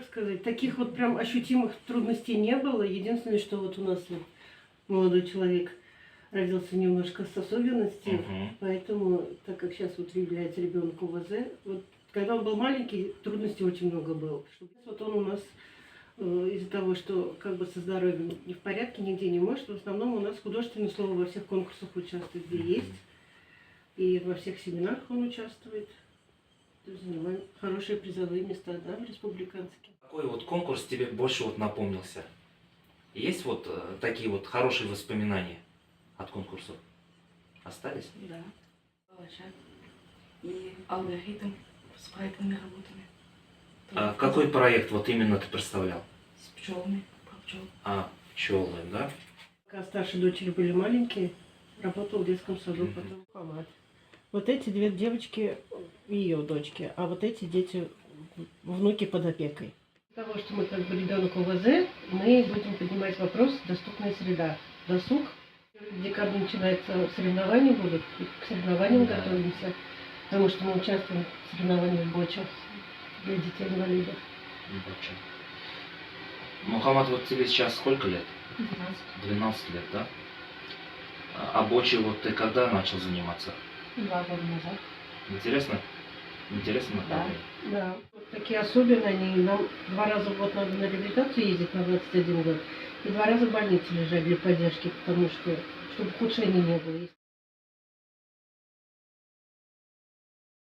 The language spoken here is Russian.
сказать, таких вот прям ощутимых трудностей не было. Единственное, что вот у нас вот молодой человек родился немножко с особенностью, поэтому, так как сейчас вот является ребенку ВЗ, вот когда он был маленький, трудностей очень много было. Вот он у нас из-за того, что как бы со здоровьем не в порядке, нигде не может, в основном у нас художественное слово во всех конкурсах участвует, где есть, и во всех семинарах он участвует. Занимаем хорошие призовые места, да, в республиканские. Какой вот конкурс тебе больше вот напомнился? Есть вот такие вот хорошие воспоминания от конкурсов? Остались? Да. И алгоритм с проектными работами. А какой проект вот именно ты представлял? С пчелами, про пчел. Пчелы, да? Пока старшие дочери были маленькие, работал в детском саду, потом помад. Вот эти две девочки, ее дочки, а вот эти дети, внуки под опекой. Для того, что мы как бы ребенок ОВЗ, мы будем поднимать вопрос «Доступная среда». Досуг. В декабре начинается соревнования будут, и к соревнованиям готовимся, потому что мы участвуем в соревнованиях в Бочах для детей-инвалидов. Мухаммад, вот тебе сейчас сколько лет? 12. 12 лет, да? А Бочи вот ты когда начал заниматься? 2 года назад. Интересно? Интересно? Да. Да, вот такие особенные, они нам 2 раза в год надо на реабилитацию ездить на 21 год, и 2 раза в больнице лежать для поддержки, потому что, чтобы ухудшений не было.